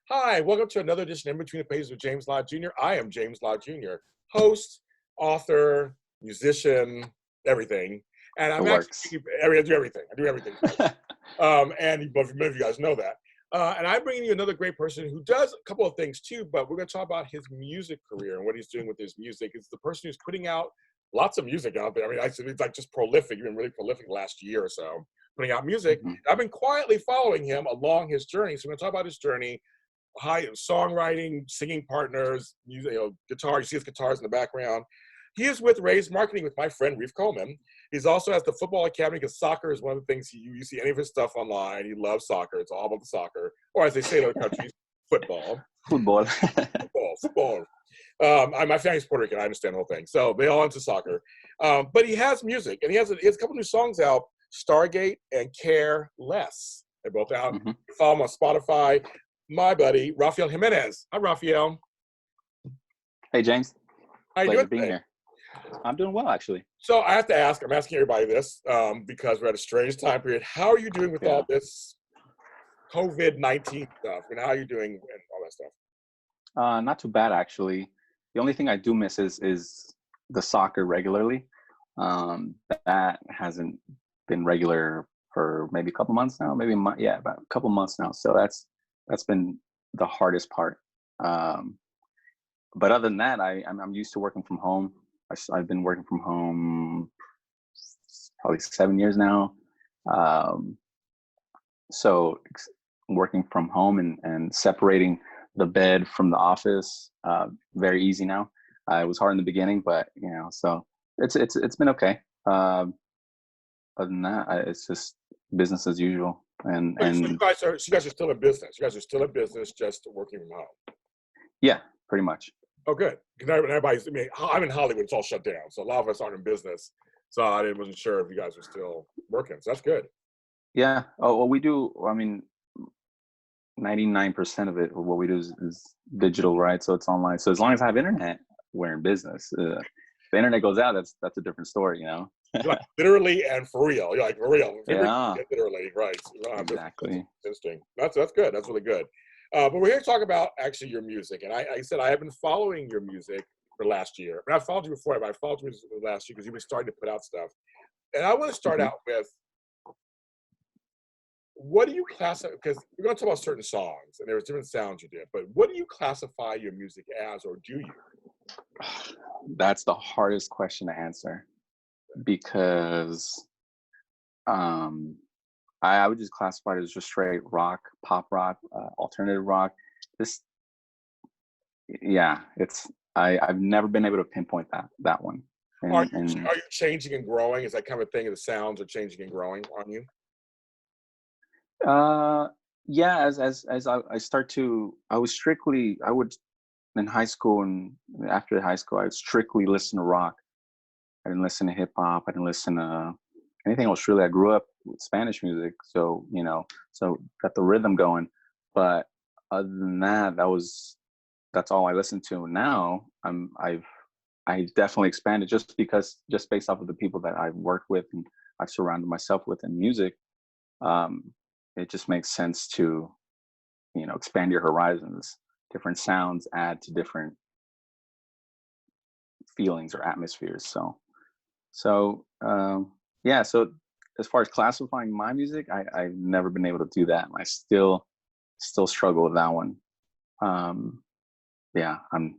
Hi, welcome to another edition In Between the Pages with James Lott Jr. I am James Lott Jr., host, author, musician, everything. And I'm It works. I do everything. I do everything. And many of you guys know that. And I'm bringing you another great person who does a couple of things too, but we're going to talk about his music career and what he's doing with his music. It's the person who's putting out lots of music out there. I mean, it's like just prolific. You've been really prolific the last year or so, putting out music. Mm-hmm. I've been quietly following him along his journey. So we're going to talk about his journey. Songwriting, singing partners, music, guitar. You see his guitars in the background. He is with Raised Marketing with my friend Reef Coleman. He's also at the Football Academy because soccer is one of the things you see any of his stuff online. He loves soccer. It's all about the soccer, or as they say in other countries, football. Football. My family's Puerto Rican. I understand the whole thing. So they all into soccer. But he has music, and he has a couple new songs out, Stargate and Care Less. They're both out. Mm-hmm. Follow him on Spotify. My buddy, Rafael Jimenez. Hi, Rafael. Hey, James. How you Pleasure doing being today? here. I'm doing well, actually. So I have to ask, I'm asking everybody this because we're at a strange time period. How are you doing with all this COVID-19 stuff? And how are you doing and all that stuff? Not too bad, actually. The only thing I do miss is the soccer regularly. That hasn't been regular for maybe a couple months now. About a couple months now. So that's been the hardest part. But other than that, I'm used to working from home. I've been working from home probably 7 years now. So working from home and separating the bed from the office, very easy now. It was hard in the beginning, but so it's been okay. Other than that, it's just business as usual. And you guys are still in business. You guys are still in business, just working from home. Yeah, pretty much. Oh, good. Everybody's. I mean, I'm in Hollywood. It's all shut down, so a lot of us aren't in business. So I wasn't sure if you guys were still working. So that's good. Yeah. Oh, well, we do. I mean, 99% of it, what we do is digital, right? So it's online. So as long as I have internet, we're in business. If the internet goes out, that's a different story, Like literally and for real. You're like for real. Yeah. Literally, right. Exactly. That's interesting. That's good. That's really good. But we're here to talk about actually your music. And I said I have been following your music for last year. I followed you before, but I followed you last year because you were starting to put out stuff. And I want to start out with, what do you classify, because we're going to talk about certain songs and there's different sounds you did, but what do you classify your music as, or do you? That's the hardest question to answer because I would just classify it as just straight rock, pop rock, alternative rock. I've never been able to pinpoint that one. Are you changing and growing? Is that kind of a thing? The sounds are changing and growing on you? Yeah. As I start to, I would in high school and after high school, I would strictly listen to rock. I didn't listen to hip hop. I didn't listen to anything else really. I grew up with Spanish music, so so got the rhythm going. But other than that, that's all I listen to. Now I definitely expanded just based off of the people that I've worked with and I've surrounded myself with in music. It just makes sense to expand your horizons. Different sounds add to different feelings or atmospheres. So as far as classifying my music, I've never been able to do that. I still struggle with that one. That's fine.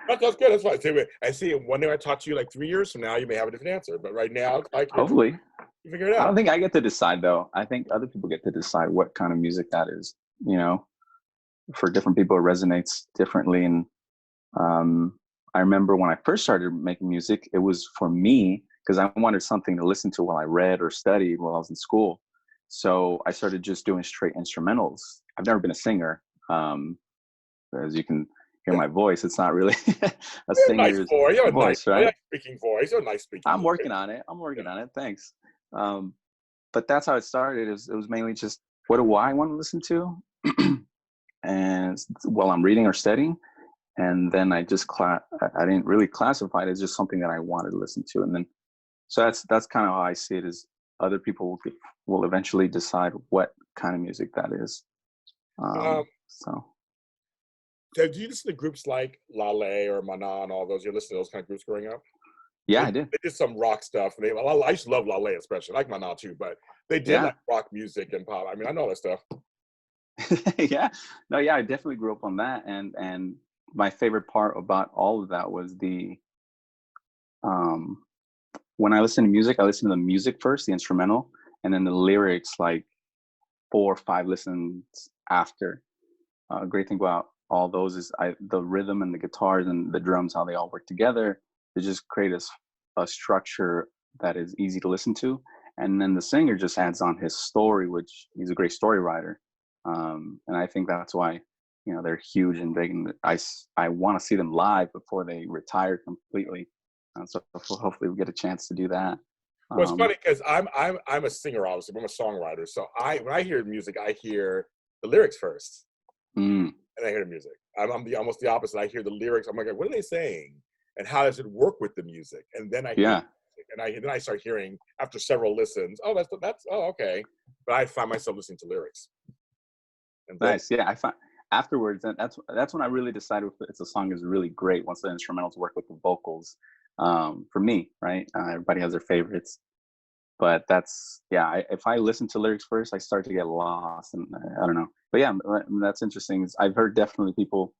That's good. That's fine. I see. One day I talk to you like 3 years from now, you may have a different answer. But right now, hopefully, you figure it out. I don't think I get to decide though. I think other people get to decide what kind of music that is. For different people, it resonates differently. And I remember when I first started making music, it was for me because I wanted something to listen to while I read or studied while I was in school. So I started just doing straight instrumentals. I've never been a singer. As you can hear my voice, it's not really a singer's voice, right? Speaking voice. You're a nice speaking. I'm working on it. Thanks. But that's how it started. It was mainly just, what do I want to listen to? And while I'm reading or studying. And then I didn't really classify it as just something that I wanted to listen to. And then, so that's kind of how I see it, is other people will eventually decide what kind of music that is. So So do you listen to groups like Lale or Manan, all those? You listen to those kind of groups growing up? yeah, They, I did. they did some rock stuff. I used to love Lale especially. I like Manan too, but they did Yeah. like rock music and pop. I mean, I know that stuff. Yeah. No, yeah, I definitely grew up on that. And my favorite part about all of that was the um when I listen to music, I listen to the music first, the instrumental, and then the lyrics like 4 or 5 listens after. Great thing about all those is the rhythm and the guitars and the drums, how they all work together. They just create a structure that is easy to listen to. And then the singer just adds on his story, which he's a great story writer. And I think that's why, they're huge and big. And I want to see them live before they retire completely. So hopefully we get a chance to do that. Well, it's funny because I'm a singer, obviously. I'm a songwriter, so when I hear music, I hear the lyrics first, mm, and I hear the music. I'm almost the opposite. I hear the lyrics. I'm like, what are they saying, and how does it work with the music? And then I hear yeah. the music, and then I start hearing after several listens. Oh, that's okay. But I find myself listening to lyrics. And Nice. Yeah, I find afterwards that's when I really decided if the song is really great once the instrumentals work with the vocals. For me, right? Everybody has their favorites, but if I listen to lyrics first, I start to get lost, and I don't know. But yeah, that's interesting. I've heard definitely people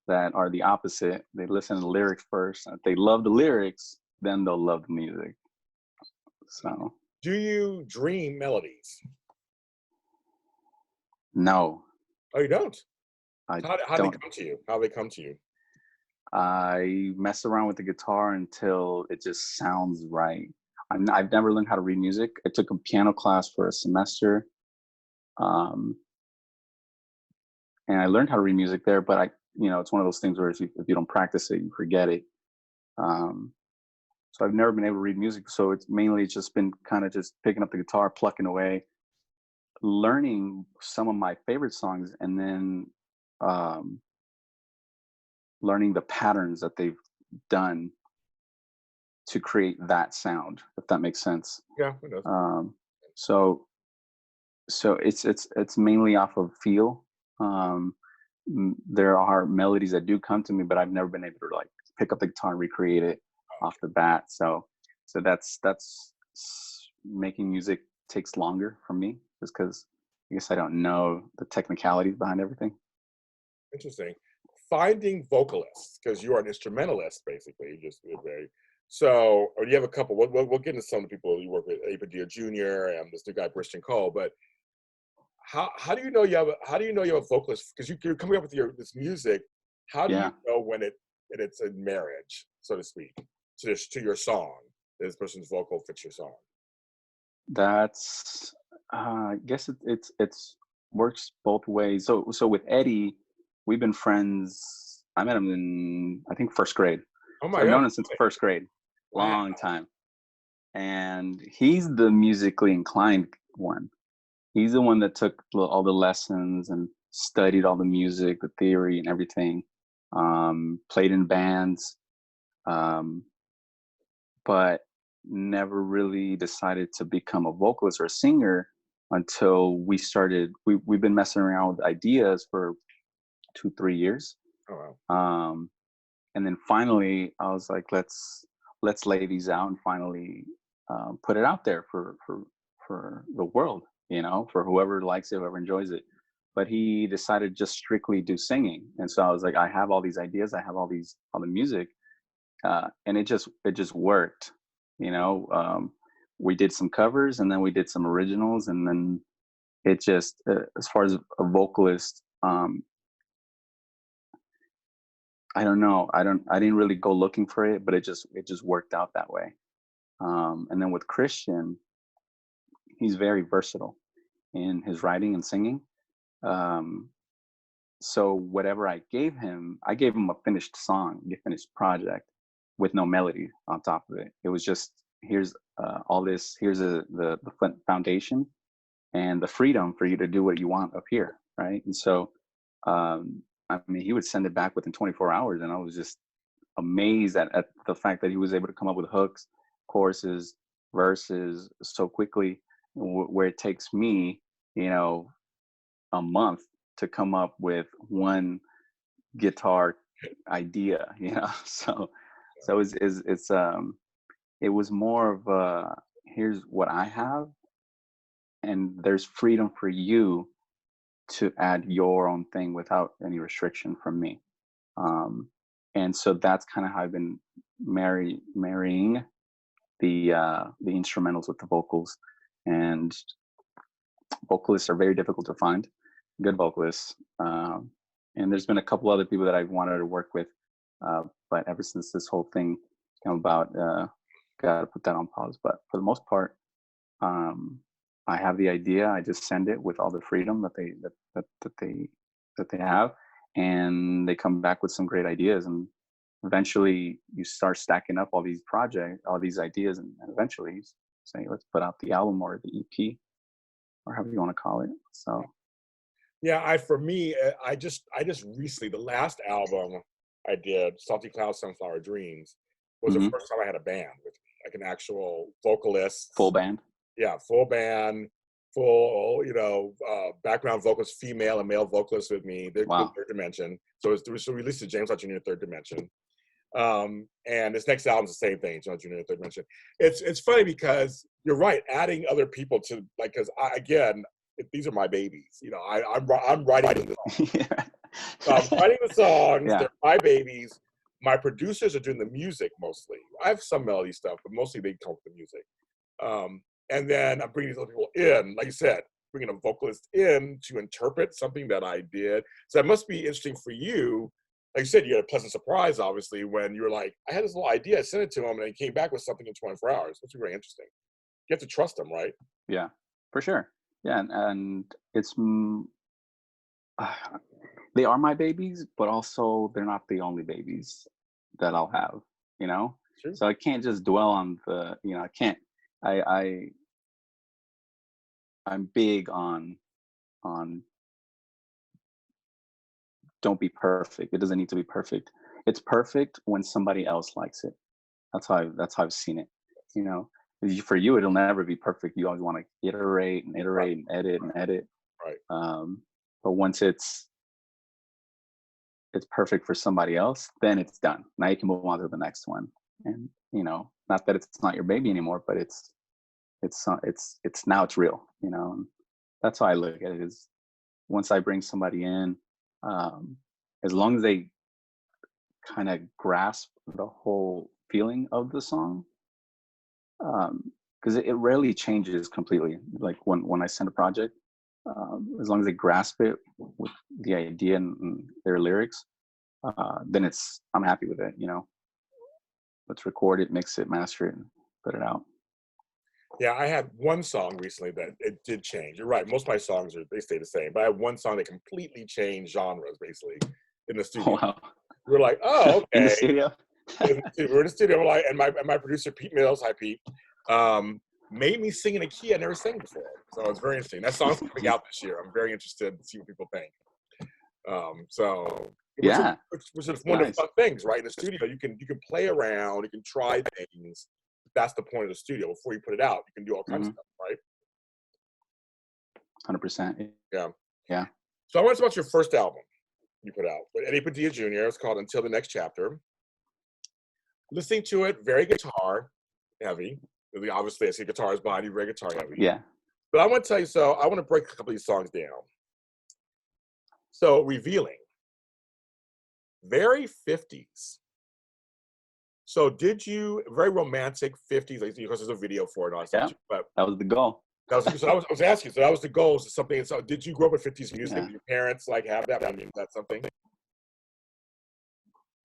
that are the opposite. They listen to the lyrics first, and if they love the lyrics, then they'll love the music. So, do you dream melodies? no, Oh, you don't. I How do they don't. come to you? How do they come to you? I mess around with the guitar until it just sounds right. I've never learned how to read music. I took a piano class for a semester, um, and I learned how to read music there. But it's one of those things where if you don't practice it, you forget it. Um, so I've never been able to read music. So it's mainly just been kind of just picking up the guitar, plucking away, learning some of my favorite songs, and then um, learning the patterns that they've done to create that sound, if that makes sense. Yeah, it does. So it's mainly off of feel. There are melodies that do come to me, but I've never been able to like pick up the guitar and recreate it off the bat. So that's making music takes longer for me, just because I guess I don't know the technicalities behind everything. Interesting. Finding vocalists, because you are an instrumentalist, basically. Or you have a couple. We'll get into some of the people you work with, Apadillo Jr. and this new guy, Christian Cole. But how do you know you have a vocalist? Because you're coming up with this music. How do you know when it's a marriage, so to speak, to your song? This person's vocal fits your song. That's I guess it's works both ways. So with Eddie, we've been friends. I met him in I think first grade. Oh So my I've God. known him since first grade, Wow. long time. And he's the musically inclined one. He's the one that took all the lessons and studied all the music, the theory, and everything. Played in bands, but never really decided to become a vocalist or a singer until we've been messing around with ideas for 2-3 years. Oh, wow. And then finally I was like, let's lay these out and finally put it out there for the world, for whoever likes it, whoever enjoys it. But he decided just strictly do singing, and so I was like, I have all these ideas, I have all the music, and it just worked. We did some covers, and then we did some originals, and then it just as far as a vocalist, I don't know, I didn't really go looking for it, but it just worked out that way. And then with Christian, he's very versatile in his writing and singing. So whatever I gave him a finished song, a finished project with no melody on top of it. It was just, here's all this, here's the foundation and the freedom for you to do what you want up here, right? And so, I mean, he would send it back within 24 hours, and I was just amazed at the fact that he was able to come up with hooks, choruses, verses so quickly, where it takes me, a month to come up with one guitar idea, you know. So it was more of here's what I have, and there's freedom for you to add your own thing without any restriction from me. And so that's kind of how I've been marrying the instrumentals with the vocals. And vocalists are very difficult to find, good vocalists. And there's been a couple other people that I've wanted to work with, but ever since this whole thing came about, got to put that on pause. But for the most part, I have the idea. I just send it with all the freedom that they have, and they come back with some great ideas. And eventually, you start stacking up all these projects, all these ideas, and eventually, you say, let's put out the album or the EP, or however you want to call it. So, yeah, for me, I just recently, the last album I did, Salty Clouds, Sunflower Dreams, was the first time I had a band with me, like an actual vocalist. Full band? Yeah, full band, full, background vocals, female and male vocalists with me. They're Third Dimension. So we released the James Lott Jr. Third Dimension. And this next album's the same thing, James Lott Jr. Third Dimension. It's funny because you're right, adding other people to, like, because these are my babies. I'm writing the songs. Yeah. So I'm writing the songs. Yeah. They're my babies. My producers are doing the music mostly. I have some melody stuff, but mostly they come with the music. And then I'm bringing these other people in, like you said, bringing a vocalist in to interpret something that I did. So that must be interesting for you. Like you said, you had a pleasant surprise, obviously, when you were like, I had this little idea, I sent it to him, and he came back with something in 24 hours. That's very interesting. You have to trust them, right? Yeah, for sure. Yeah, and it's they are my babies, but also they're not the only babies that I'll have, Sure. So I can't just dwell on I'm big on don't be perfect. It doesn't need to be perfect. It's perfect when somebody else likes it. That's how I've seen it. For you, it'll never be perfect. You always want to iterate and edit and edit. Right. But once it's perfect for somebody else, then it's done. Now you can move on to the next one. And not that it's not your baby anymore, but it's now it's real. And that's how I look at it. Is once I bring somebody in, as long as they kind of grasp the whole feeling of the song, because it rarely changes completely. Like when I send a project, as long as they grasp it with the idea and their lyrics, then I'm happy with it. Let's record it, mix it, master it, and put it out. Yeah, I had one song recently that it did change. You're right. Most of my songs they stay the same, but I had one song that completely changed genres, basically, in the studio. Wow. We were like, oh, okay. In the studio? We're in the studio, like, and my producer, Pete Mills, hi Pete, made me sing in a key I never sang before. So it's very interesting. That song's coming out this year. I'm very interested to see what people think. Which is one of the fun things, right? In the studio, you can play around, you can try things. That's the point of the studio. Before you put it out, you can do all kinds of stuff, right? 100%. Yeah. So I want to talk about your first album you put out with Eddie Padilla Jr. It's called Until the Next Chapter. Listening to it, very guitar heavy. Obviously, I see guitars behind you, very guitar heavy. Yeah. But I want to tell you, so I want to break a couple of these songs down. So, Revealing. Very 50s. So very romantic 50s, like, because there's a video for it. Yeah, but that was the goal. I was asking, so that was the goal. So something. So did you grow up with 50s music? Yeah. Did your parents have that? I mean, that's something.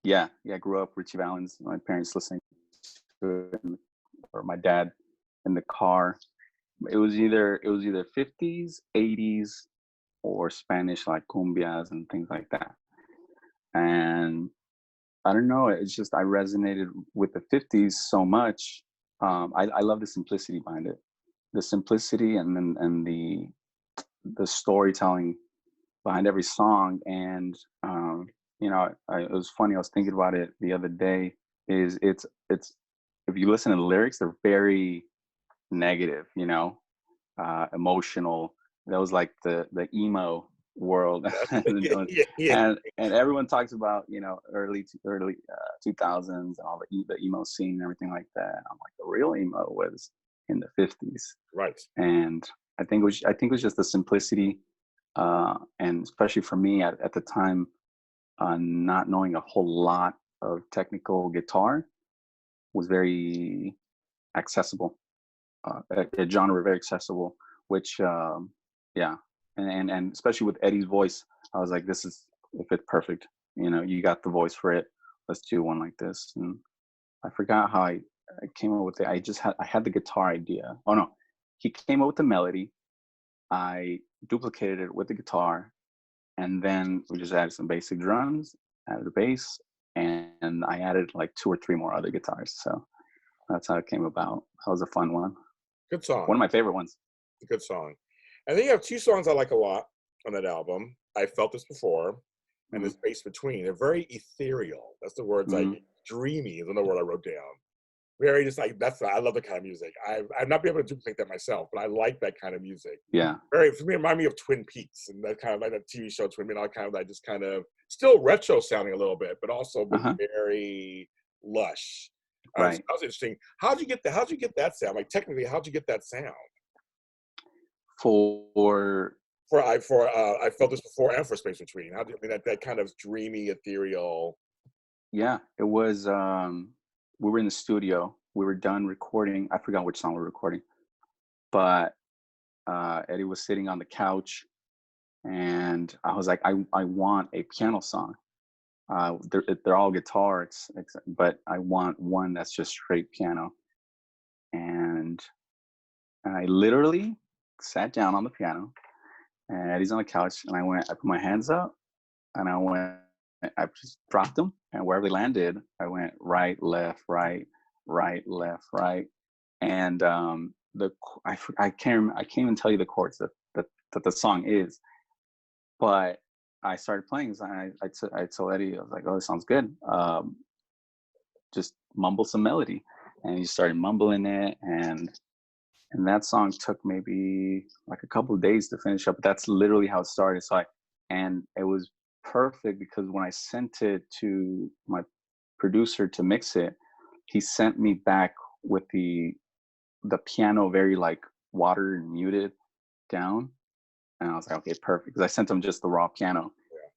Yeah. I grew up Richie Valens. My parents listening to it, or my dad in the car. It was either 50s, 80s, or Spanish, like cumbias and things like that. And I don't know. It's just I resonated with the 50s so much. I love the simplicity behind it, the simplicity, and the storytelling behind every song. And it was funny. I was thinking about it the other day. It's if you listen to the lyrics, they're very negative. Emotional. That was like the emo world. Yeah, yeah. And everyone talks about, you know, early 2000s and all the emo scene and everything like that. I'm like, the real emo was in the 50s. Right. And I think it was just the simplicity, and especially for me at the time, not knowing a whole lot of technical guitar was very accessible, a genre very accessible, which yeah, and especially with Eddie's voice, I was like, this is, if it's perfect, you know, you got the voice for it, let's do one like this. And I forgot how I came up with it. I had the guitar idea. Oh no, he came up with the melody, I duplicated it with the guitar, and then we just added some basic drums, added a bass, and I added like 2 or 3 more other guitars. So that's how it came about. That was a fun one. Good song. One of my favorite ones. It's a good song. And then you have 2 songs I like a lot on that album. I Felt This Before and The Space Between. They're very ethereal. That's the words Mhm. dreamy is another word I wrote down. Very just like, I love that kind of music. I've not been able to duplicate that myself, but I like that kind of music. Yeah. Very, for me, it reminded me of Twin Peaks and that kind of like that TV show Twin Peaks, kind of like just kind of still retro sounding a little bit, but also very lush. So Right. that was interesting. How'd you get that sound? Like technically, how'd you get that sound? For I Felt This Before and for Space Between. How do you mean that kind of dreamy, ethereal? yeah, it was we were in the studio. We were done recording. I forgot which song we were recording. But Eddie was sitting on the couch and I was like, I want a piano song. They're all guitar, but I want one that's just straight piano. And I literally sat down on the piano, and Eddie's on the couch, and I put my hands up, and I just dropped them, and wherever they landed, I went right, left, right, left, right, and I can't even tell you the chords that the song is, but I started playing. I told Eddie, I was like, "Oh, this sounds good. Just mumble some melody," and he started mumbling it, and that song took maybe like a couple of days to finish up. But that's literally how it started. And it was perfect because when I sent it to my producer to mix it, he sent me back with the piano very like watered and muted down. And I was like, okay, perfect. Because I sent him just the raw piano.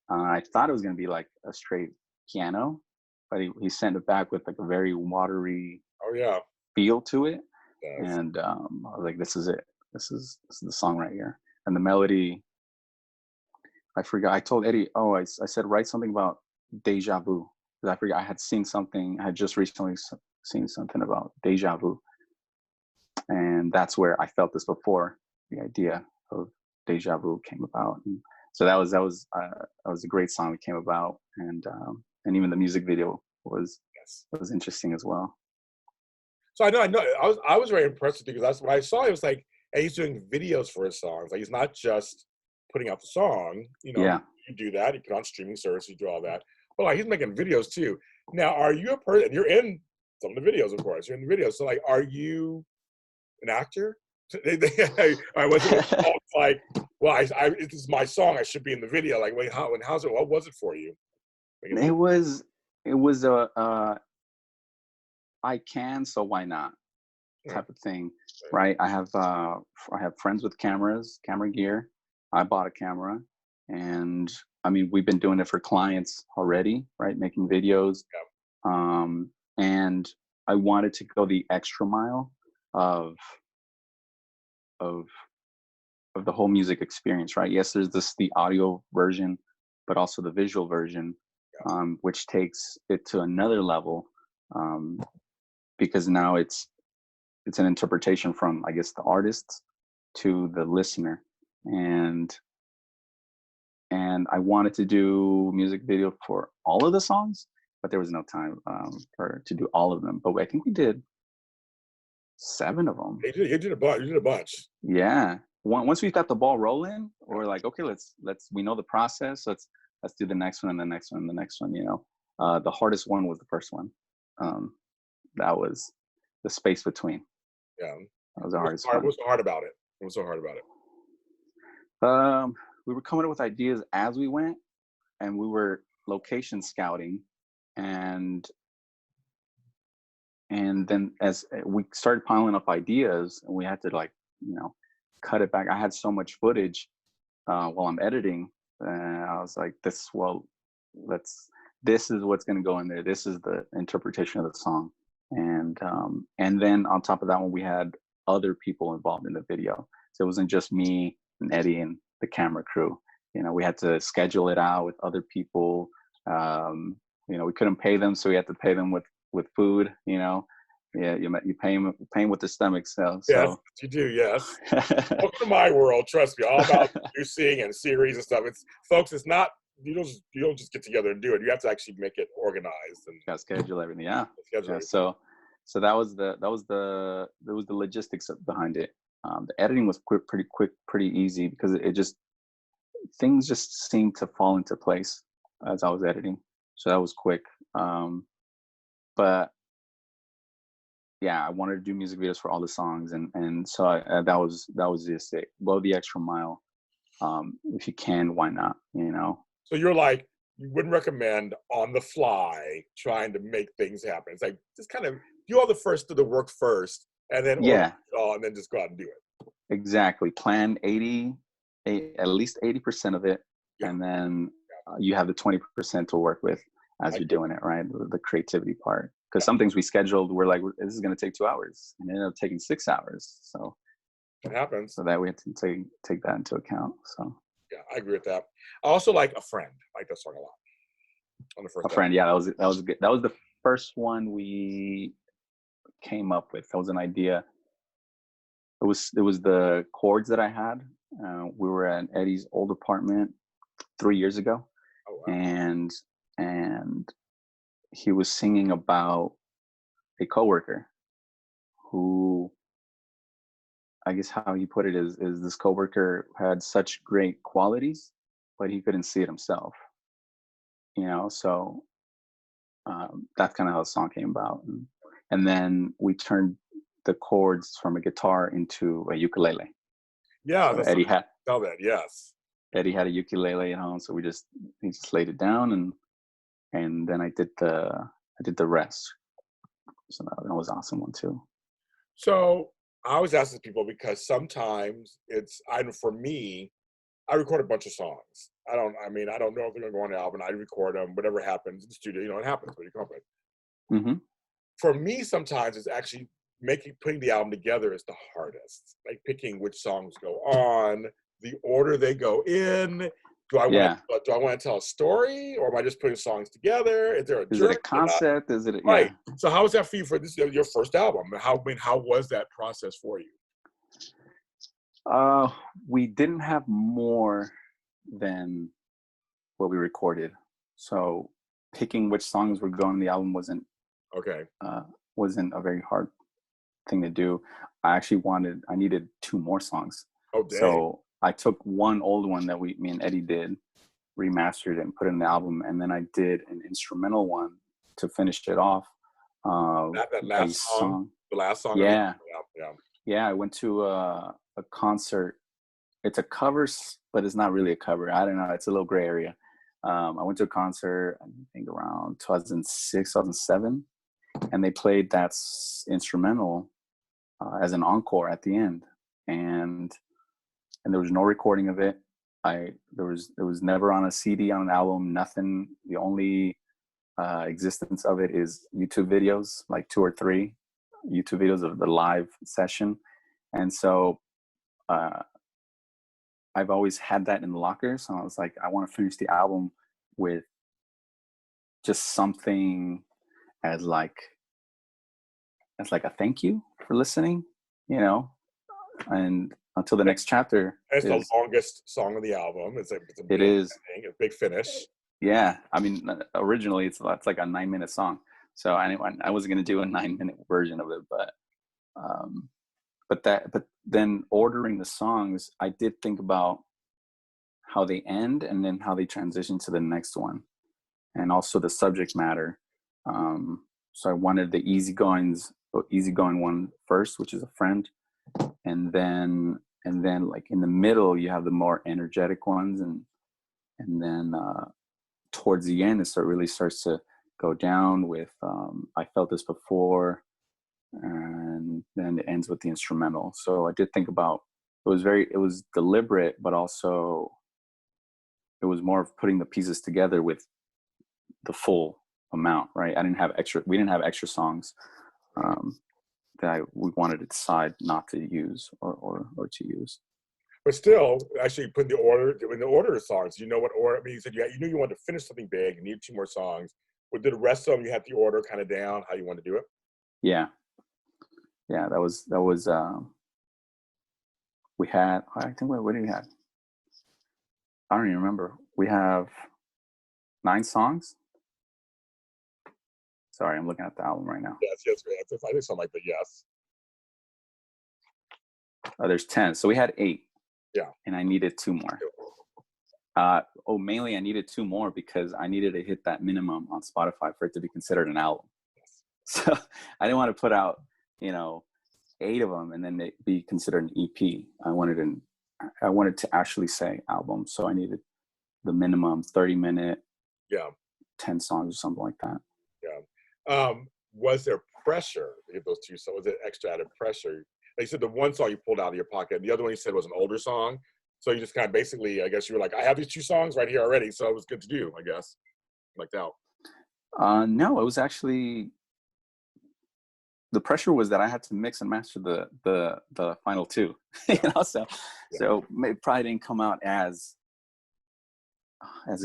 I thought it was going to be like a straight piano, but he sent it back with like a very watery feel to it. Yes. And I was like, this is it. This is the song right here. And the melody, I forgot. I told Eddie, I said, write something about deja vu. Because I forgot, I had just recently seen something about deja vu. And that's where I Felt This Before, the idea of deja vu came about. And so that was a great song that came about. And even the music video was interesting as well. So I know. I was very impressed with you because that's what I saw. It was like, and he's doing videos for his songs. Like he's not just putting out the song. You know, you do that. You put on streaming services, you do all that. But like he's making videos too. Now, are you a person? You're in some of the videos, of course. You're in the videos. So like, are you an actor? I wasn't like, well, this is my song. I should be in the video. Like, wait, how's it? What was it for you? It was a I can, so why not type of thing, right? I have friends with camera gear. I bought a camera, and I mean, we've been doing it for clients already, right? Making videos, and I wanted to go the extra mile of the whole music experience, right? Yes, there's the audio version, but also the visual version, which takes it to another level, because now it's an interpretation from, I guess, the artist to the listener, and I wanted to do music video for all of the songs, but there was no time to do all of them. But I think we did 7 of them. You did a bunch. Yeah. Once we got the ball rolling, we're like, okay, let's we know the process. Let's do the next one and the next one and the next one. You know, the hardest one was the first one. That was the Space Between. Yeah. That was the hardest one. What was so hard about it? What was so hard about it? we were coming up with ideas as we went, and we were location scouting, and then as we started piling up ideas, and we had to like, you know, cut it back. I had so much footage while I'm editing, and I was like, this is what's going to go in there. This is the interpretation of the song. And then on top of that one, we had other people involved in the video. So it wasn't just me and Eddie and the camera crew. You know, we had to schedule it out with other people. You know, we couldn't pay them, so we had to pay them with food. You know, yeah, you pay them with the stomach. So yes, you do. Yes. Welcome to my world. Trust me, all about producing and series and stuff. It's folks. It's not. You don't just get together and do it. You have to actually make it organized and got to schedule everything. Yeah. Schedule everything. So that was the logistics behind it. The editing was pretty quick, pretty easy, because things just seemed to fall into place as I was editing. So that was quick. But yeah, I wanted to do music videos for all the songs, and so that was just it. Go the extra mile. If you can, why not? You know. So you're like, you wouldn't recommend on the fly trying to make things happen. It's like, just kind of do all the work first, and then and then just go out and do it. Exactly. Plan at least 80% of it, and then you have the 20% to work with as you're doing it, right? The creativity part. Because some things we scheduled, we're like, this is going to take 2 hours, and it ended up taking 6 hours. So it happens. So that we have to take that into account. So yeah, I agree with that. I also like A Friend. I like that song a lot. On the first A Friend, yeah, that was good. That was the first one we came up with. That was an idea. It was the chords that I had. We were at Eddie's old apartment 3 years ago. Oh, wow. And he was singing about a coworker who, I guess how he put it is this coworker had such great qualities, but he couldn't see it himself. You know, so that's kind of how the song came about. And then we turned the chords from a guitar into a ukulele. Yeah, so Eddie had yes. Eddie had a ukulele at home, so he just laid it down, and then I did the rest. So that was an awesome one too. So I always ask these people, because sometimes for me, I record a bunch of songs. I don't know if they're gonna go on the album. I record them, whatever happens in the studio, you know, it happens when you come up with. Mm-hmm. For me, sometimes it's actually putting the album together is the hardest. Like picking which songs go on, the order they go in. Do I want to tell a story, or am I just putting songs together? Is there Is it a concept? Is it right? So how was that for you for this your first album? How was that process for you? We didn't have more than what we recorded, so picking which songs were going on the album wasn't a very hard thing to do. I needed 2 more songs. Oh, dang. So I took one old one that me and Eddie did, remastered it and put it in the album, and then I did an instrumental one to finish it off. That last song, the last song. Yeah. I went to a concert. It's a cover, but it's not really a cover. I don't know. It's a little gray area. I went to a concert, I think around 2006, 2007, and they played that instrumental as an encore at the end, and there was no recording of it. It was never on a CD, on an album, nothing. The only existence of it is YouTube videos, like 2 or 3 YouTube videos of the live session. And so I've always had that in the locker. So I was like, I want to finish the album with just something as like a thank you for listening, you know, and until the next chapter. It's the longest song of the album. It's a big finish. Yeah, I mean, originally it's like a 9-minute song, so I wasn't going to do a 9-minute version of it, but then ordering the songs, I did think about how they end and then how they transition to the next one, and also the subject matter. So I wanted the easygoing one first, which is A Friend, and then and then like in the middle you have the more energetic ones, and then towards the end it really starts to go down with I Felt This Before, and then it ends with the instrumental. So I did think about, it was deliberate, but also it was more of putting the pieces together with the full amount, right? We didn't have extra songs that we wanted to decide not to use or to use. But still, actually put in the order of songs. You know what order? I mean, you said you knew you wanted to finish something big. You needed 2 more songs. But did the rest of them, you had the order kind of down how you wanted to do it? Yeah, that was. We had. I think what did we have? I don't even remember. We have 9 songs. Sorry, I'm looking at the album right now. Yes. I think something like that. Yes. There's 10, so we had 8. Yeah. And I needed 2 more. Mainly I needed 2 more because I needed to hit that minimum on Spotify for it to be considered an album. So I didn't want to put out, 8 of them and then it be considered an EP. I wanted to actually say album, so I needed the minimum 30-minute, 10 songs or something like that. Yeah. Was there pressure to get those 2 songs? Was it extra added pressure? Like you said, the one song you pulled out of your pocket, and the other one you said was an older song. So you just kind of basically, I guess you were like, I have these 2 songs right here already, so it was good to do, I guess. Like that. No, it was actually, the pressure was that I had to mix and master the final 2. So it probably didn't come out as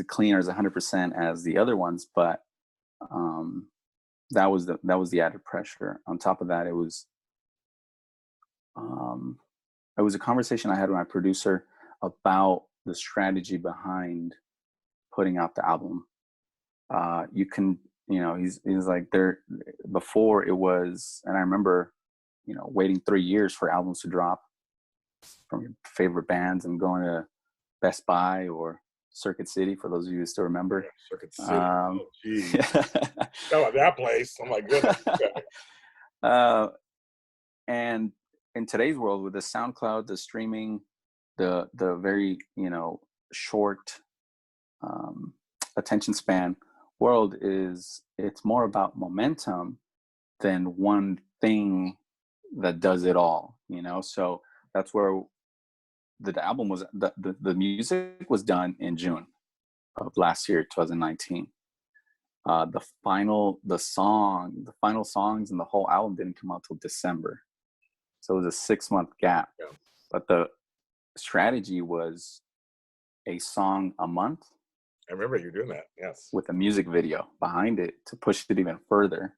clean or as 100% as the other ones, but that was the added pressure. On top of that, it was a conversation I had with my producer about the strategy behind putting out the album. You can, he's like, before it was, and I remember, waiting 3 years for albums to drop from your favorite bands and going to Best Buy or Circuit City, for those of you who still remember. Yeah, Circuit City. Oh, geez. That place. Oh my goodness. Okay. And in today's world, with the SoundCloud, the streaming, the very short attention span world, it's more about momentum than one thing that does it all. So that's where the album was. The music was done in June of last year, 2019. The final songs and the whole album didn't come out till December. So it was a 6-month gap. Yeah. But the strategy was a song a month. I remember you doing that, yes. With a music video behind it to push it even further.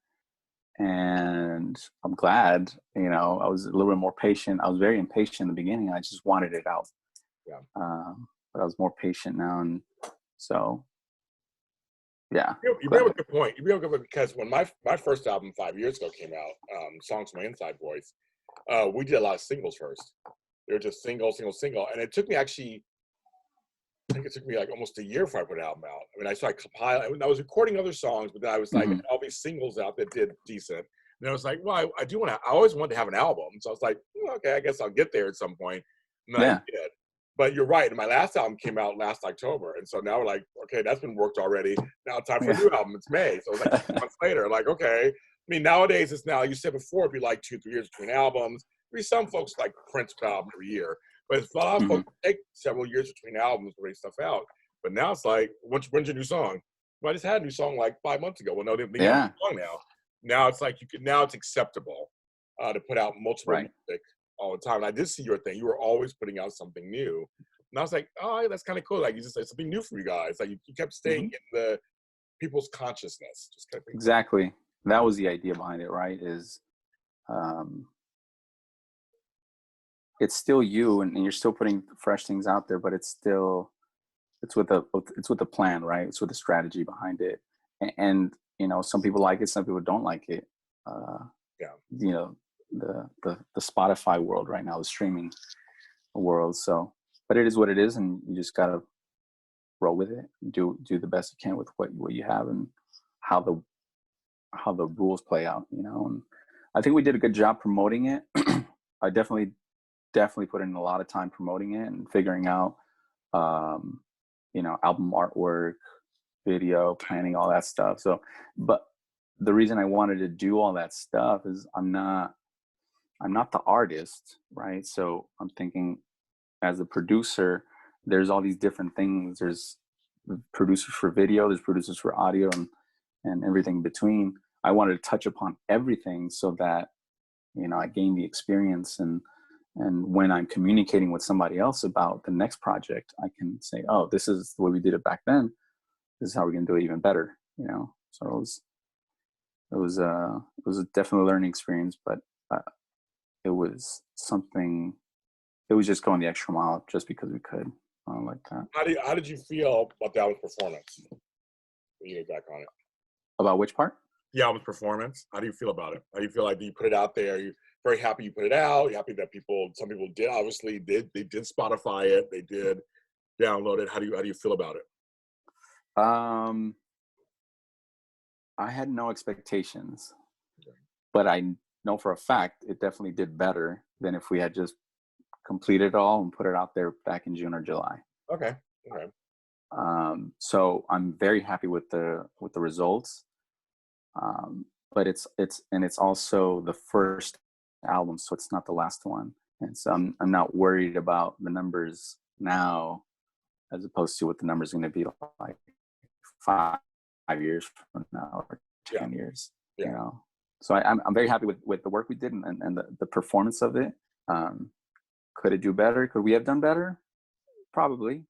And I'm glad, I was a little bit more patient. I was very impatient in the beginning. I just wanted it out. Yeah. But I was more patient now. And so, yeah. You bring up a good point. You bring up a good point because when my first album 5 years ago came out, Songs from My Inside Voice, we did a lot of singles first. They were just single. And it took me I think it took me like almost a year before I put an album out. I mean, I started compiling. I was recording other songs, but then I was like, all these singles out that did decent. And I was like, well, I always wanted to have an album. So I was like, okay, I guess I'll get there at some point. And then I did. But you're right. And my last album came out last October. And so now we're like, okay, that's been worked already. Now it's time for a new album. It's May. So it was like 6 months later. Like, okay. I mean, nowadays it's now, you said before, it'd be like 2-3 years between albums. There'd be some folks like Prince put album every year. But a lot of folks take several years between albums to bring stuff out. But now it's like, when's your new song? Well, I just had a new song like 5 months ago. Well, no, they have a new song now. Now it's like now it's acceptable to put out multiple music all the time. And I did see your thing. You were always putting out something new. And I was like, oh, that's kind of cool. Like, you just said something new for you guys. Like, you kept staying in the people's consciousness. Just kept exactly. That was the idea behind it, right? Is it's still you, and you're still putting fresh things out there, but it's with a plan, right? It's with a strategy behind it. And some people like it, some people don't like it. The Spotify world right now, the streaming world. So, but it is what it is, and you just gotta roll with it. Do the best you can with what you have and how the rules play out. And I think we did a good job promoting it. I definitely definitely put in a lot of time promoting it and figuring out, album artwork, video, planning, all that stuff. So, but the reason I wanted to do all that stuff is I'm not the artist, right? So I'm thinking, as a producer, there's all these different things. There's producers for video, there's producers for audio, and everything in between. I wanted to touch upon everything so that, I gain the experience, and when I'm communicating with somebody else about the next project, I can say, oh, this is the way we did it back then. This is how we're going to do it even better, So it was definitely a learning experience, but it was something. It was just going the extra mile just because we could, like that. How did you feel about the album's performance when you look back on it? About which part? The album's performance. How do you feel about it? How do you feel like you put it out there? You're very happy you put it out. You're happy that some people did, obviously did. They did Spotify it. They did download it. How do you feel about it? I had no expectations, but I know for a fact it definitely did better than if we had just completed it all and put it out there back in June or July. Okay. So I'm very happy with the results. But it's also the first album, so it's not the last one. And so I'm not worried about the numbers now, as opposed to what the numbers are going to be like 5 years from now or 10 years. Yeah. So I'm very happy with the work we did and the performance of it. Could it do better? Could we have done better? Probably.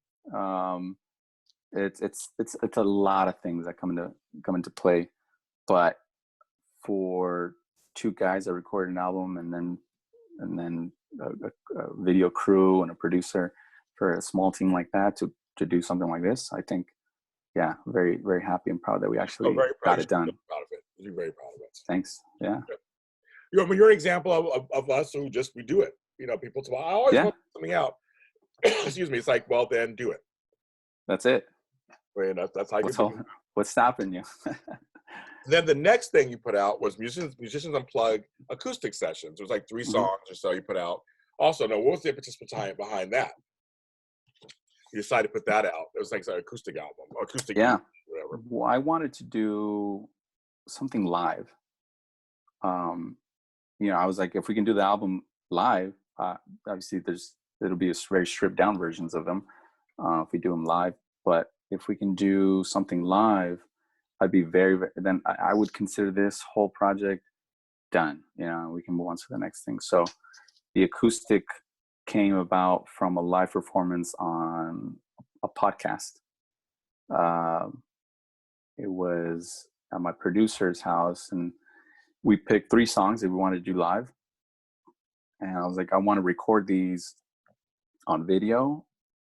It's a lot of things that come into play, but for two guys that recorded an album and then a video crew and a producer for a small team like that to do something like this, I think, very, very happy and proud that we actually got it done. Proud of it. You're very proud of it. Thanks. Yeah. You're an example of us who we do it. People say, well, I always want something out. Excuse me. It's like, well, then do it. That's it. That's how you do it. What's stopping you? Then the next thing you put out was Musicians Unplugged Acoustic Sessions. It was like 3 songs or so you put out. Also, what was the impetus behind that? You decided to put that out. It was like an acoustic album, whatever. Well, I wanted to do something live. I was like, if we can do the album live, obviously it'll be very stripped down versions of them if we do them live. But if we can do something live, I'd be then I would consider this whole project done. We can move on to the next thing. So the acoustic came about from a live performance on a podcast. It was at my producer's house, and we picked 3 songs that we wanted to do live. And I was like, I want to record these on video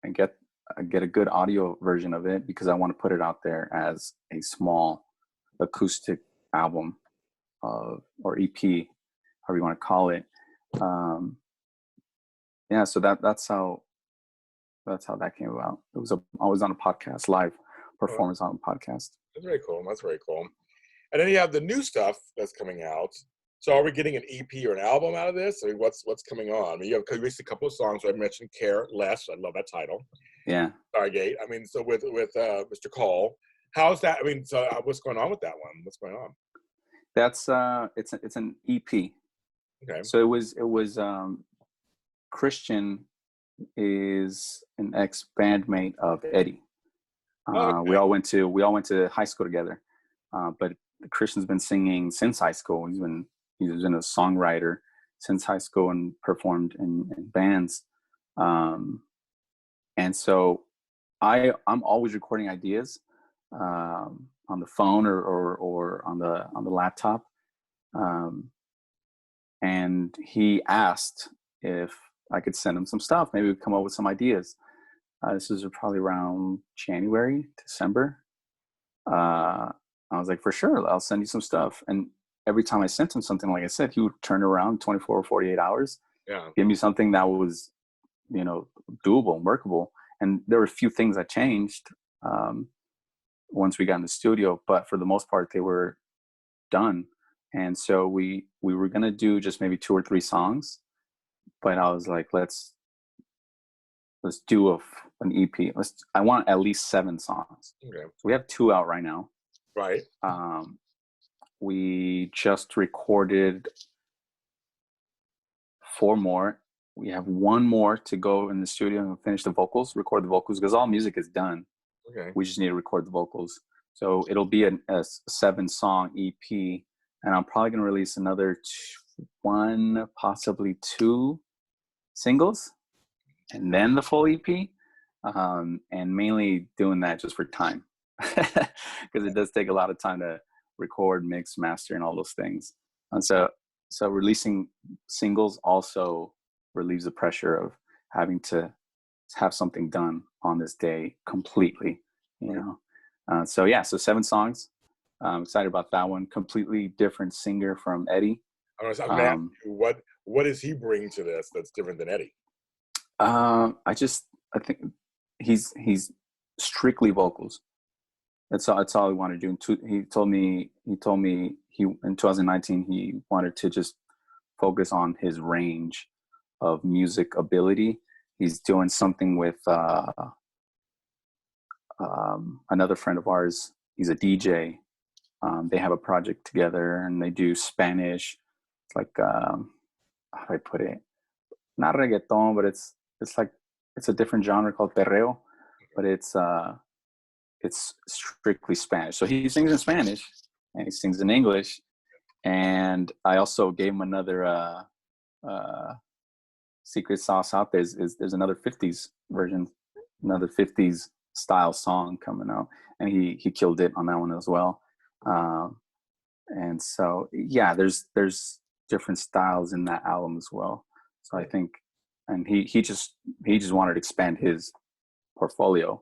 and get a good audio version of it, because I want to put it out there as a small acoustic album or EP, however you want to call it. So that's how that came about. I was on a podcast, live performance on a podcast. That's very cool. And then you have the new stuff that's coming out. So are we getting an EP or an album out of this? I mean, what's coming on? I mean, you have released a couple of songs. I mentioned Care Less. I love that title. Yeah. Stargate. I mean, so with Mr. Cole, how's that? I mean, so what's going on with that one? What's going on? That's it's an EP. Okay. So it was Christian is an ex-bandmate of Eddie. Okay. We all went to high school together. But Christian's been singing since high school. He's been a songwriter since high school and performed in bands. And so I'm always recording ideas on the phone or on the laptop. And he asked if I could send him some stuff. Maybe we'd come up with some ideas. This was probably around January, December. I was like, for sure, I'll send you some stuff. And every time I sent him something, like I said, he would turn around 24 or 48 hours, give me something that was, doable and workable. And there were a few things that changed once we got in the studio, but for the most part, they were done. And so we were going to do just maybe 2 or 3 songs, but I was like, let's do an EP. I want at least 7 songs. Okay. So we have 2 out right now. Right. We just recorded 4 more. We have 1 more to go in the studio and finish the vocals, record the vocals, because all music is done. Okay. We just need to record the vocals. So it'll be a 7-song EP, and I'm probably going to release another 1, possibly 2 singles, and then the full EP. And mainly doing that just for time, because it does take a lot of time to record, mix, master, and all those things. And so releasing singles also relieves the pressure of having to have something done on this day completely, you know. So 7 songs. I'm excited about that one. Completely different singer from Eddie. I'm gonna ask you, what does he bring to this that's different than Eddie? I think he's strictly vocals. That's all he wanted to do. He told me in 2019 he wanted to just focus on his range of music ability. He's doing something with another friend of ours. He's a DJ. They have a project together, and they do Spanish. It's like how do I put it? Not reggaeton, but it's a different genre called perreo, but it's strictly Spanish. So he sings in Spanish and he sings in English. And I also gave him another secret sauce out there. There's another 50s version, another 50s style song coming out, and he killed it on that one as well. And so there's different styles in that album as well. So I think, and he just wanted to expand his portfolio.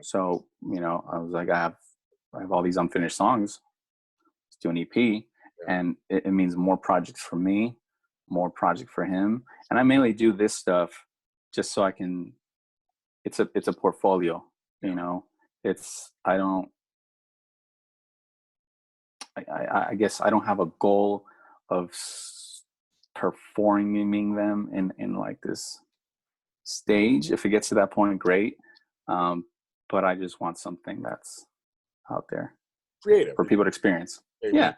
So, you know, I was like, I have all these unfinished songs. Let's do an EP. And it means more projects for me, more project for him. And I mainly do this stuff just so I can, it's a portfolio, you know. I guess I don't have a goal of performing them in like this stage. If it gets to that point, great. But I just want something that's out there, creative, for people to experience. Yeah.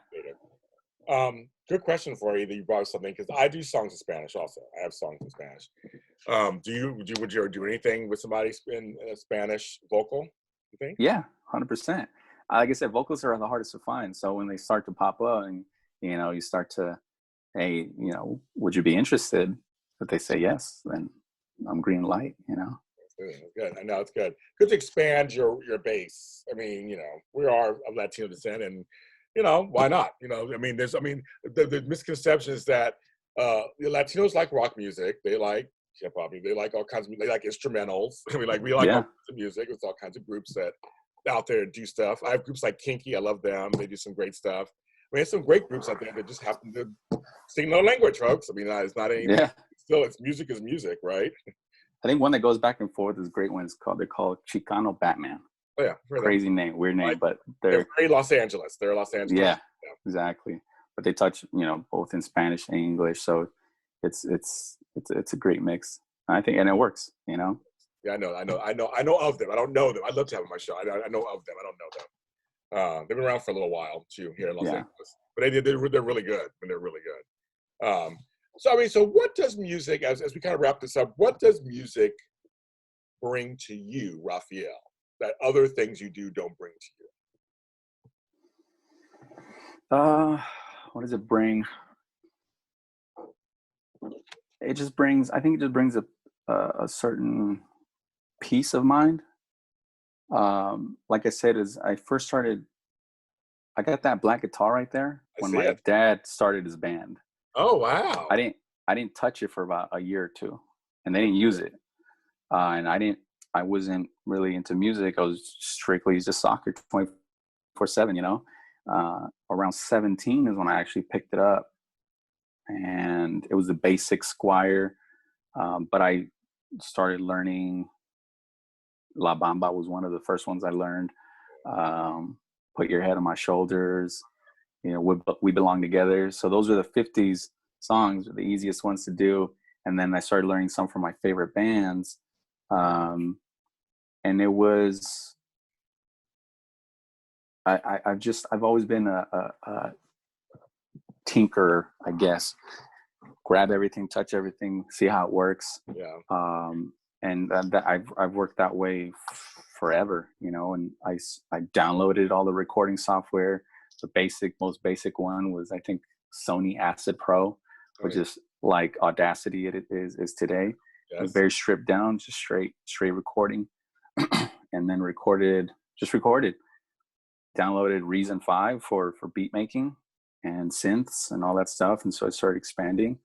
Good question for you that you brought up something, because I do songs in Spanish also. I have songs in Spanish. Would you ever do anything with somebody in a Spanish vocal, you think? Yeah, 100%. Like I said, vocals are the hardest to find. So when they start to pop up and, you know, you start to, hey, you know, would you be interested? If they say yes, then I'm green light, you know. That's good. I know it's good. Good to expand your base. I mean, you know, we are of Latino descent, and you know, why not? You know, the misconception is that the Latinos like rock music. They like hip hop. They like all kinds of. They like instrumentals. We like all kinds of music. There's all kinds of groups that out there do stuff. I have groups like Kinky. I love them. They do some great stuff. I mean, there's some great groups out there that just happen to sing no language, folks. I mean, it's not anything. Yeah. Still, music is music, right? I think one that goes back and forth is a great one. They're called Chicano Batman. Oh yeah, crazy name, weird name, but they're very Los Angeles. They're Los Angeles. Yeah, exactly. But they touch, you know, both in Spanish and English, so it's a great mix. I think, and it works, you know. Yeah, I know of them. I don't know them. I'd love to have them on my show. I know of them. I don't know them. They've been around for a little while too here in Los Angeles, but they're really good. And they're really good. So what does music, as we kind of wrap this up, what does music bring to you, Rafael, that other things you do don't bring to you? What does it bring? I think it just brings a certain peace of mind. Like I said, as I first started, I got that black guitar right there when my dad started his band. Oh, wow. I didn't touch it for about a year or two, and they didn't use it. And I wasn't really into music. I was strictly just soccer 24/7, you know. Around 17 is when I actually picked it up, and it was the basic Squire. But I started learning La Bamba was one of the first ones I learned. Put Your Head on My Shoulders, you know, We Belong Together. So those are the 50s songs, the easiest ones to do. And then I started learning some from my favorite bands. And it was, I've always been a tinkerer, I guess. Grab everything, touch everything, see how it works. Yeah. And that I've worked that way forever, you know. And I downloaded all the recording software. The most basic one was, I think, Sony Acid Pro, which is like Audacity it is today. Yes. It was very stripped down, just straight recording. And then recorded. Downloaded Reason 5 for beat making and synths and all that stuff. And so I started expanding.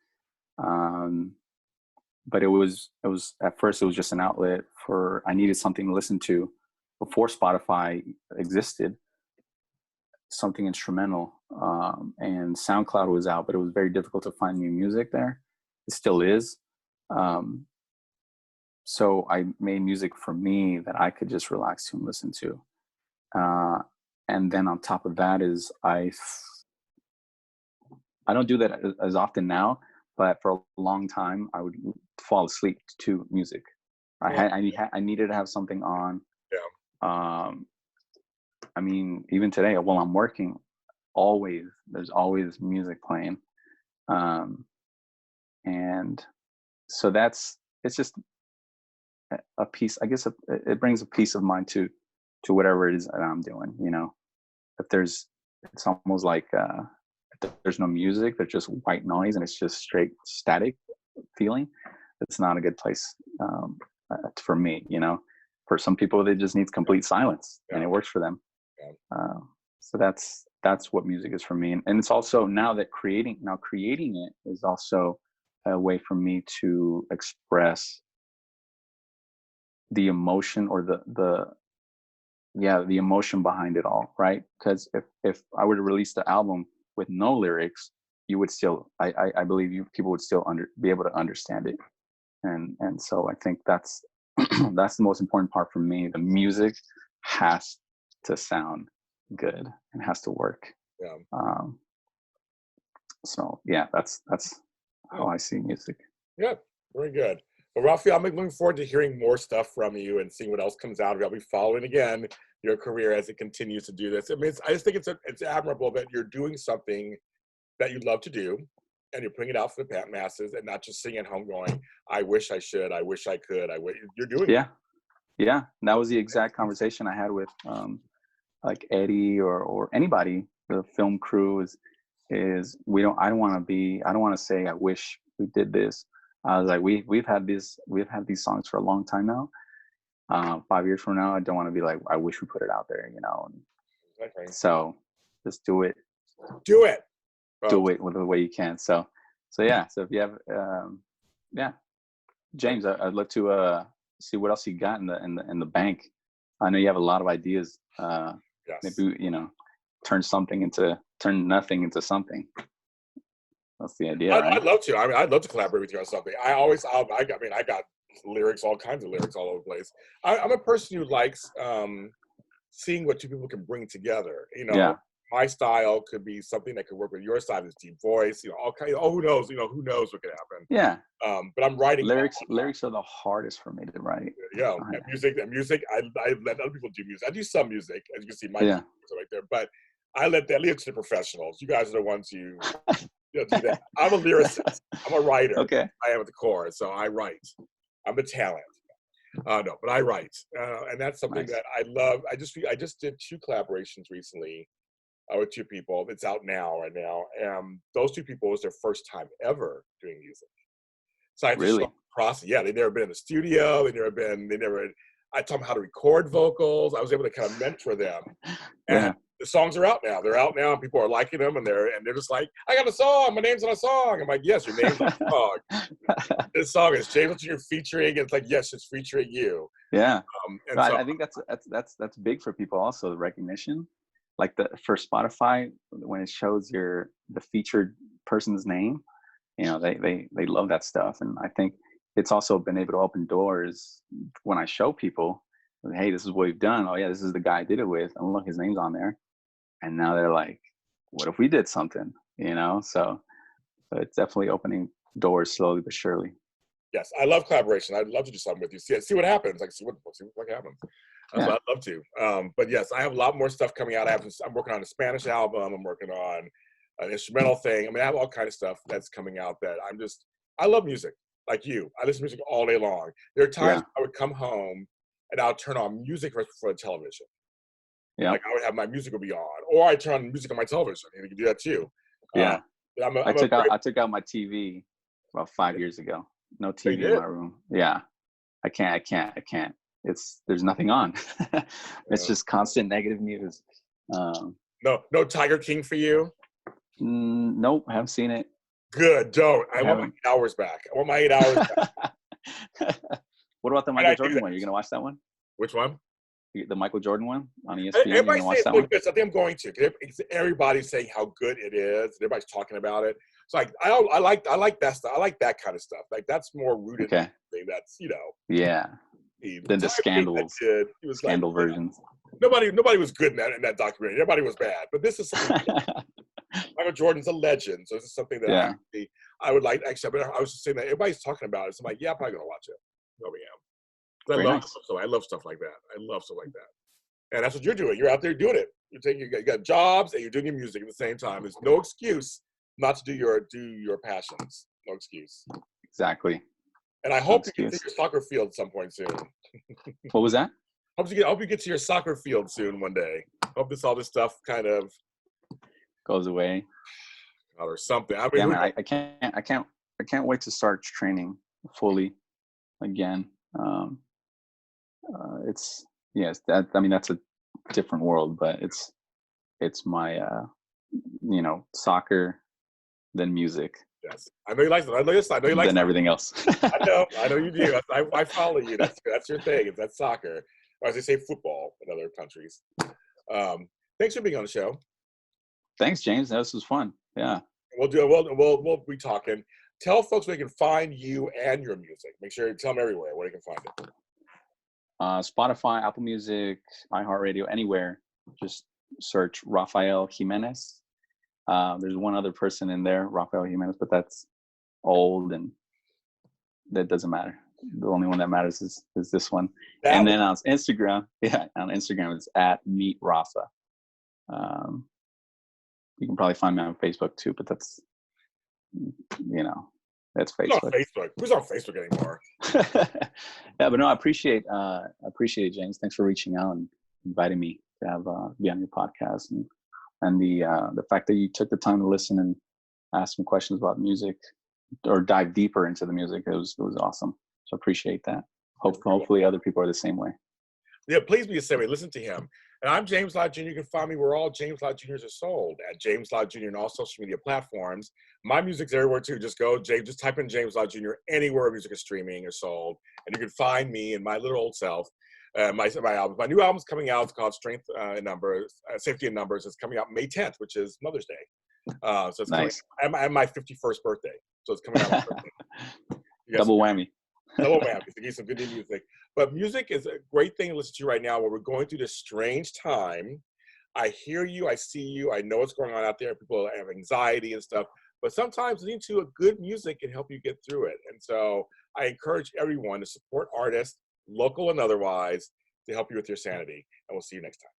But it was at first it was just an outlet for, I needed something to listen to before Spotify existed, something instrumental. And SoundCloud was out, but it was very difficult to find new music there. It still is. So I made music for me that I could just relax to and listen to. And then on top of that is I don't do that as often now, but for a long time I would fall asleep to music. I needed to have something on. Yeah. I mean, even today while I'm working, there's always music playing. And so it's just a piece, I guess. It brings a peace of mind to whatever it is that I'm doing, you know. It's almost like if there's no music, there's just white noise and it's just straight static feeling. It's not a good place for me, you know. For some people, they just need complete silence, and it works for them. Yeah. So that's what music is for me, and it's also now creating it is also a way for me to express the emotion or the emotion behind it all, right? Because if I were to release the album with no lyrics, you would still, I believe people would still be able to understand it, and so I think that's that's the most important part for me. The music has to sound good and has to work. Yeah. So yeah, that's how I see music. Yeah, very good. Well, Rafael, I'm looking forward to hearing more stuff from you and seeing what else comes out of it. I'll be following again your career as it continues to do this. I mean, I just think it's admirable that you're doing something that you love to do, and you're putting it out for the masses, and not just sitting at home going, "I wish I should, I wish I could." You're doing it. Yeah. And that was the exact conversation I had with like Eddie or anybody. The film crew is I don't want to say I wish we did this. I was like, we've had these songs for a long time now. 5 years from now, I don't want to be like, I wish we put it out there, you know. Exactly. So just do it. Do it. Do it with the way you can. So yeah. So if you have, James, I'd love to see what else you got in the bank. I know you have a lot of ideas. Yes. Maybe, you know, turn nothing into something. That's the idea, right? I'd love to. I mean, I'd love to collaborate with you on something. I got lyrics, all kinds of lyrics all over the place. I'm a person who likes seeing what two people can bring together. You know, my style could be something that could work with your style, this deep voice. You know, all kinds. Who knows? You know, who knows what could happen? Yeah. But I'm writing lyrics are the hardest for me to write. Yeah. Music. I let other people do music. I do some music, as you can see, my music right there. But I leave it to the professionals. You guys are the ones who do that. I'm a lyricist. I'm a writer. Okay. I am at the core, so I write. I'm a talent. No, but I write, and that's something that I love. I just did 2 collaborations recently with 2 people. It's out right now. Those 2 people, was their first time ever doing music. So I had to show them the process. Yeah, they'd never been in the studio. I taught them how to record vocals. I was able to kind of mentor them. And the songs are out now. They're out now, and people are liking them, and they're just like, I got a song. My name's on a song. I'm like, yes, your name's on a song. This song is James Lott Jr. featuring. It's like, yes, it's featuring you. Yeah. I think that's big for people also, the recognition. Like for Spotify, when it shows the featured person's name, you know, they love that stuff. And I think it's also been able to open doors when I show people, hey, this is what we've done. Oh yeah, this is the guy I did it with. And look, his name's on there. And now they're like, what if we did something? You know, so it's definitely opening doors slowly but surely. Yes, I love collaboration. I'd love to do something with you. See what happens. Like see what happens. Yeah. So I'd love to. But yes, I have a lot more stuff coming out. I'm working on a Spanish album. I'm working on an instrumental thing. I mean, I have all kinds of stuff that's coming out that I love music like you. I listen to music all day long. There are times I would come home and I'll turn on music for the television. Yeah. Like I would have my music will be on, or I turn on music on my television. And you can do that too. Yeah. I took out my TV about 5 years ago. No TV in my room. Yeah. I can't. There's nothing on. It's just constant negative news. No Tiger King for you? Nope, I haven't seen it. Good, don't. I want my 8 hours back. I want my 8 hours back. What about the Michael Jordan one? Are you going to watch that one? Which one? The Michael Jordan one on ESPN. Everybody's saying it's really good. So I think I'm going to. Everybody's saying how good it is. Everybody's talking about it. It's like I like that stuff. I like that kind of stuff. Like that's more rooted. Okay. That's Yeah. Than the scandals. It was scandal versions. Nobody was good in that documentary. Everybody was bad. But this is something. Michael Jordan's a legend, so this is something that I would like. Actually, I was just saying that everybody's talking about it. So I'm like, yeah, I'm probably gonna watch it. Probably am. I love stuff like that. I love stuff like that. And that's what you're doing. You're out there doing it. You got jobs and you're doing your music at the same time. There's no excuse not to do your passions. No excuse. Exactly. And I hope you get to your soccer field at some point soon. What was that? Hope you get to your soccer field soon one day. Hope all this stuff kind of goes away or something. I mean, I can't wait to start training fully again. That's a different world, but it's my soccer, then music. Yes, I know you like that. I know you like then everything else. I know you do. I follow you. That's your thing. That's soccer, or as they say, football in other countries. Thanks for being on the show. Thanks, James. This was fun. Yeah. We'll be talking. Tell folks where they can find you and your music. Make sure you tell them everywhere where they can find it. Spotify, Apple Music, iHeartRadio, anywhere. Just search Rafael Jimenez. There's one other person in there, Rafael Jimenez, but that's old and that doesn't matter. The only one that matters is this one. Then on Instagram, it's @meetrafa. You can probably find me on Facebook too, but that's that's Facebook. Who's on Facebook anymore? Yeah, but no, I appreciate it, James. Thanks for reaching out and inviting me to have be on your podcast, and the fact that you took the time to listen and ask some questions about music or dive deeper into the music. It was awesome. So appreciate that. Hopefully other people are the same way. Yeah, please be the same way. Listen to him. And I'm James Lott Jr. You can find me where all James Lott Jr.'s are sold, at James Lott Jr. on all social media platforms. My music's everywhere too. Just type in James Lott Jr. anywhere music is streaming or sold, and you can find me and my little old self. My album, my new album's coming out. It's called Strength in Numbers, Safety in Numbers. It's coming out May 10th, which is Mother's Day. So it's nice. And my 51st birthday. So it's coming out. On my birthday. Double whammy. Double whammy. To get some good new music. But music is a great thing to listen to right now where we're going through this strange time. I hear you. I see you. I know what's going on out there. People have anxiety and stuff. But sometimes listening to a good music can help you get through it. And so I encourage everyone to support artists, local and otherwise, to help you with your sanity. And we'll see you next time.